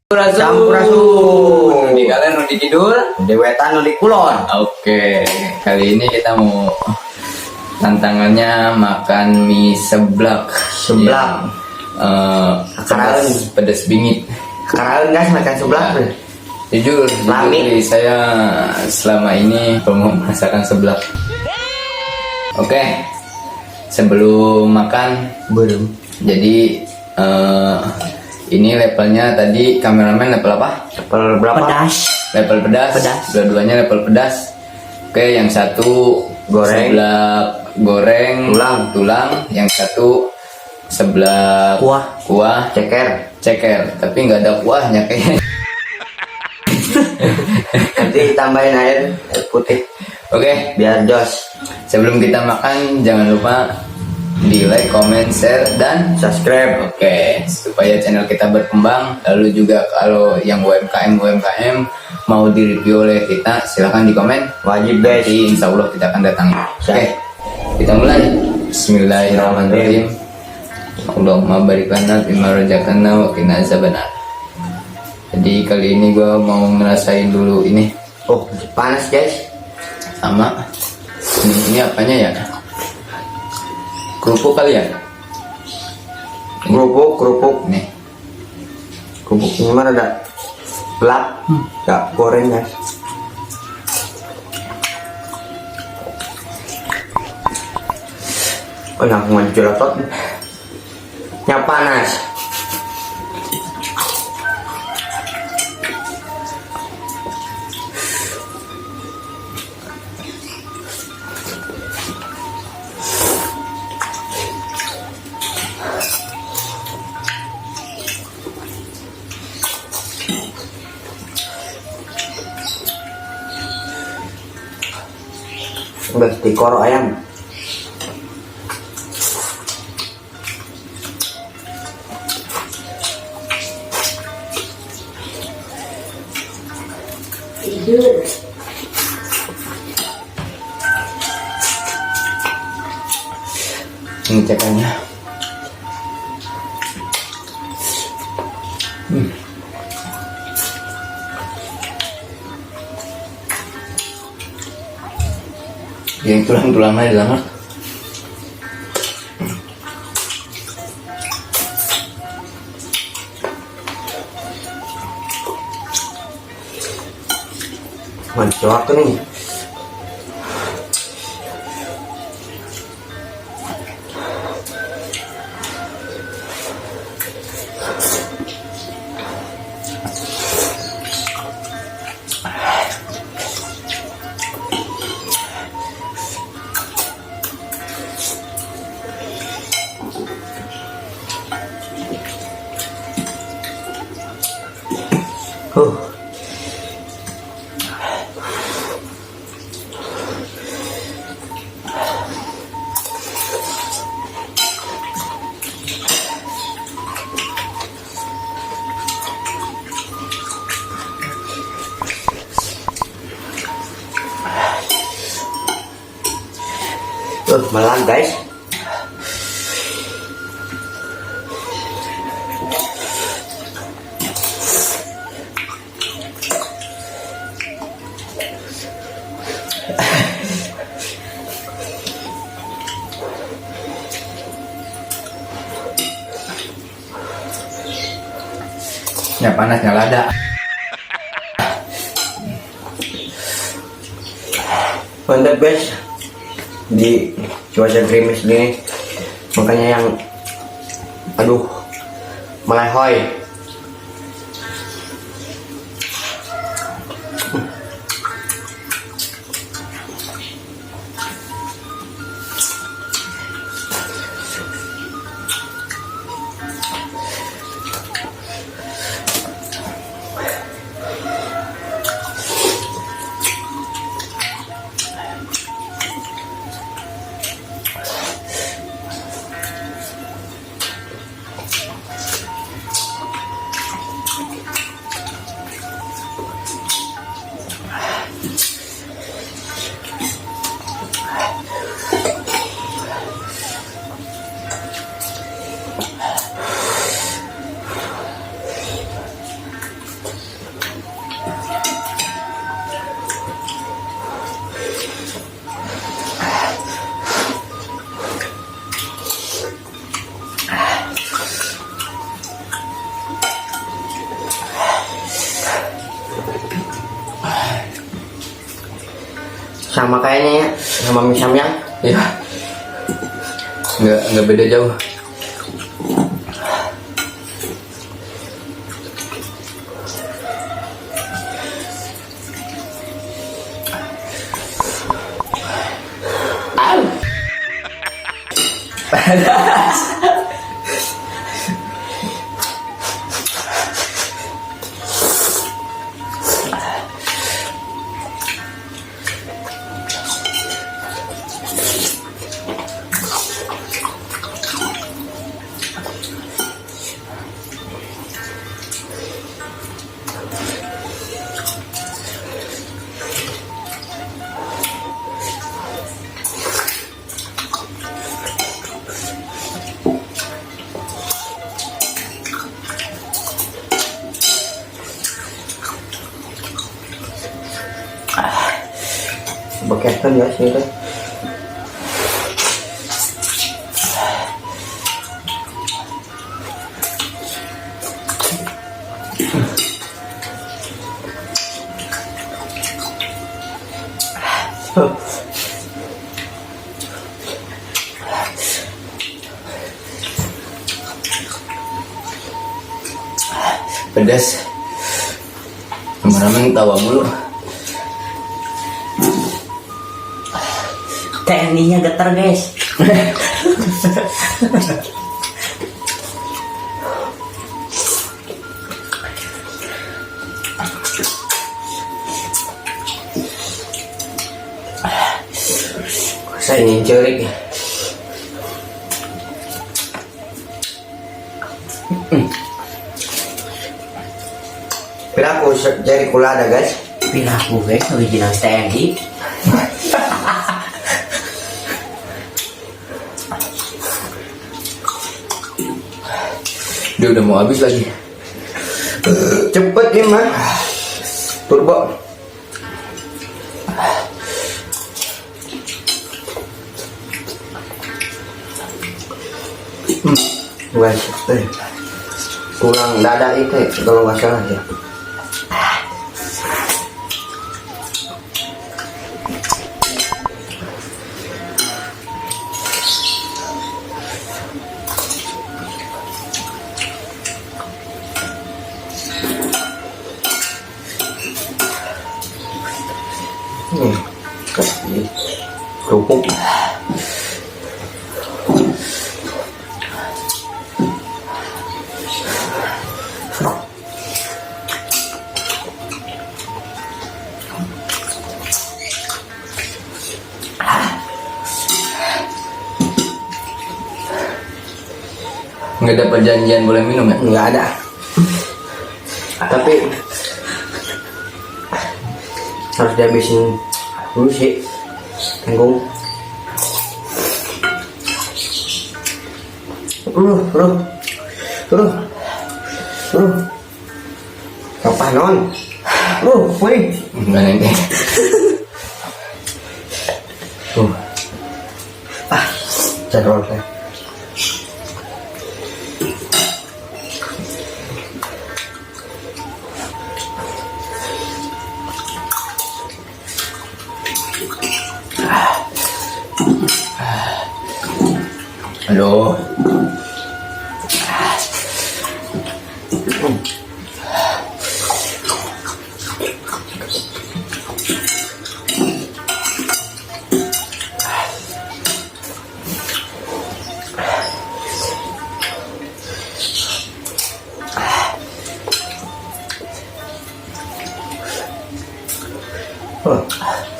Sampurasun. Di kalian mau dikidul, Dewetan nu di kulon. Oke, kali ini kita mau tantangannya makan mie seblak. Seblak. Pedas bingit. Karena guys makan seblak. Jujur, Lami. saya selama ini belum merasakan seblak. Oke, sebelum makan, Belum. jadi ini levelnya tadi kameramen level apa? Level berapa? Pedas. Level pedas. Dua-duanya level pedas. Oke, yang satu Goreng. seblak goreng Tulang. yang satu seblak kuah ceker, tapi nggak ada kuahnya kayaknya. Nanti tambahin air putih Oke, biar jos. sebelum kita makan jangan lupa di like, comment, share, dan Subscribe. oke, supaya channel kita berkembang. Lalu juga kalau yang UMKM mau direview oleh kita, silahkan di komen. Wajib guys. Jadi insya Allah kita akan datangi. Oke, kita mulai. Bismillahirrahmanirrahim. Allahumma barik lana bima razaqtana wa qina azabannar. Jadi kali ini gue mau ngerasain dulu ini Oh, panas guys. sama ini apanya ya? Kerupuk kali ya? Kerupuk. Nih. Kerupuknya mana ada? Gelap. Gak goreng guys. Oh, nah muncul otot. Yang panas. Berarti koro ayam. Tidur. Ini cekannya. Yang tulang-tulangnya di dalam. Muncul waktu nih. Melang guys. Ya panasnya lada. Mantap guys. Di cuaca gerimis gini, makanya yang melehoi. Sama kayaknya ya, sama mie samyang. Ya, nggak beda jauh. Beketkan ya sih itu. Pedas. Kameramen tawa mulu. TNI-nya getar guys. Saya ingin cerik. Piraku jari kula ada guys. Piraku guys, original TNI. Dia udah mau habis lagi. Cepet ya mah. Turbo. Guys, tulang dada itu kalau nggak salah ya. Kasih kerupuk. Nggak ada perjanjian boleh minum ya? Nggak ada. Tapi harus dihabisin dulu sih. Tanggung. Kapan non? Wih. Enggak nanti. Jadwal saya. Halo.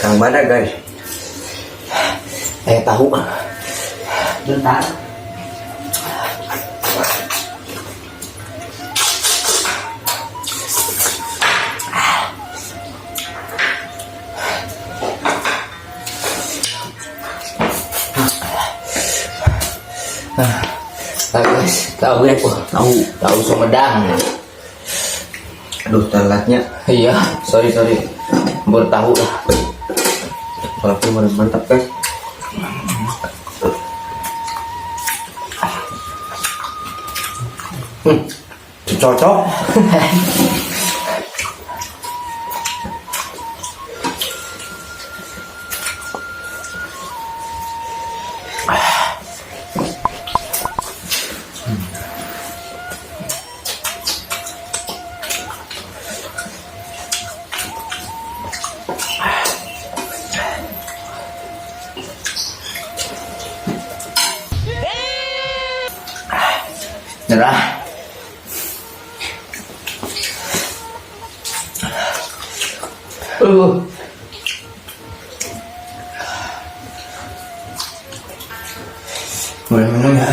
Yang mana guys? Tahu. Bentar. Tahu ya, tahu Sumedang. Aduh telatnya. Iya, sorry. Baru tahu lah. Kalau mantap guys. Cocok. Nyerah. Boleh minum ya?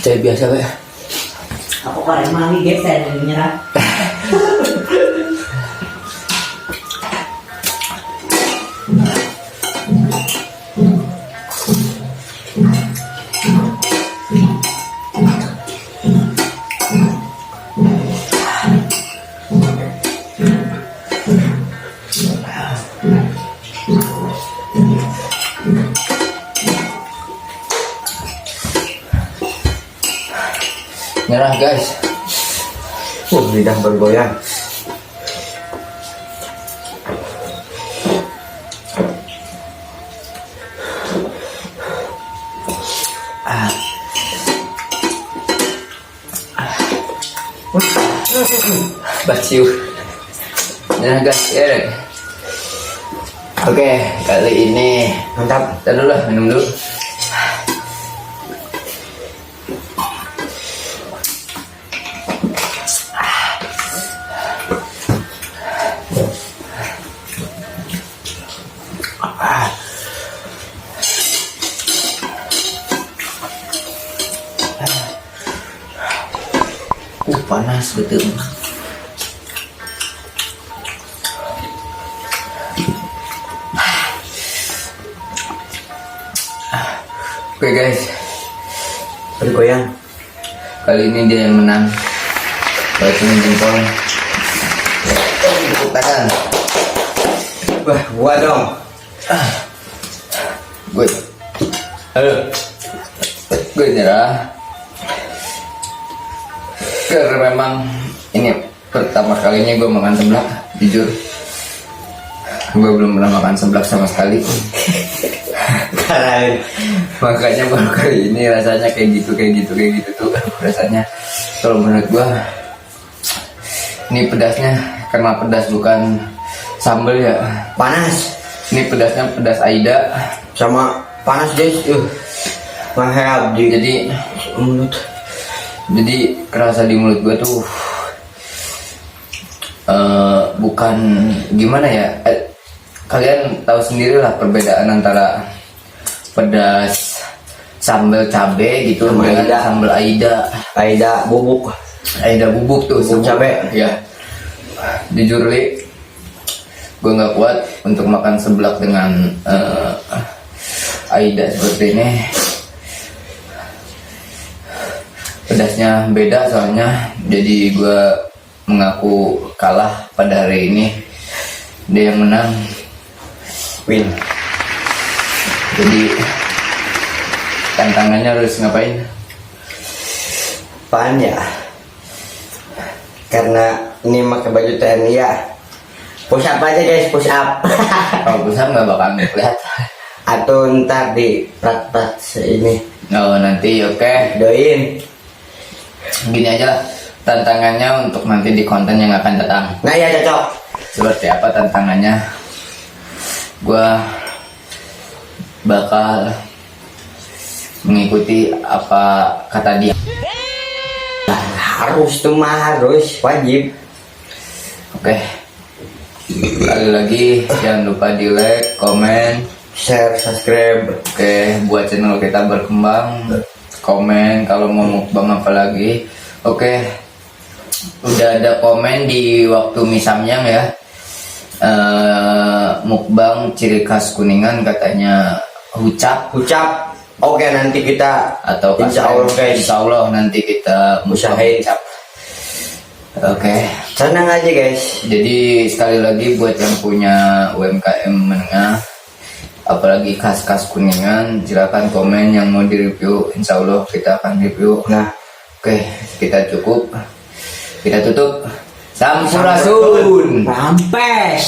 Teh biasa ya. Aku korek mami geser nyerah. Nyerah guys. Lidah bergoyang. Baciu. Nyerah guys. Ya. Oke, kali ini Mantap. kita dulu lah, minum dulu. Panas betul. Oke guys, Bergoyang. kali ini dia yang menang. Bacungin jempol. Tepuk tangan. Wah, gua dong. Gue. Halo. Gue nyerah. Karena memang ini pertama kalinya gue makan seblak, jujur. Gue belum pernah makan seblak sama sekali. Karain. Makanya baru kali ini rasanya kayak gitu tuh rasanya. Kalau menurut gue ini pedasnya karena pedas bukan sambal ya. Panas. Ini pedasnya pedas Aida Sama panas guys. Mahal di mulut. Jadi kerasa di mulut gue tuh bukan gimana ya, kalian tahu sendiri lah perbedaan antara pedas sambal cabe gitu Sama dengan Aida. sambal Aida bubuk. Aida bubuk tuh Bubuk cabe. ya. Jujur li, gue nggak kuat untuk makan seblak dengan Aida seperti ini. Pedasnya beda soalnya, jadi gue mengaku kalah pada hari ini. Dia yang menang, Win. jadi tantangannya harus ngapain? Apaan ya? Karena ini pakai baju TNI ya. Push up aja guys, push up. Kalau pusat nggak bakal ngeliat. Atau ntar di plat-plat ini. Oh nanti oke. Doin. Gini aja lah tantangannya untuk nanti di konten yang akan datang. Nah ya cocok. Seperti apa tantangannya? Gua bakal mengikuti apa kata dia. Harus tuh mah harus wajib. Oke. Sekali lagi jangan lupa di like, komen, Share, subscribe. oke, buat channel kita berkembang. Komen kalau mau mukbang apa lagi. Oke. Udah ada komen di waktu mie samyang ya. Mukbang ciri khas Kuningan katanya hucap Ucap. Oke nanti kita atau Insya Allah, guys. Insya Allah nanti kita Usahain. hucap. Oke. senang aja guys. Jadi sekali lagi buat yang punya UMKM menengah, apalagi khas-khas Kuningan, silakan komen yang mau direview. Insya Allah kita akan review. Nah, Oke, kita cukup. Kita tutup. Sampurasun. Rampes.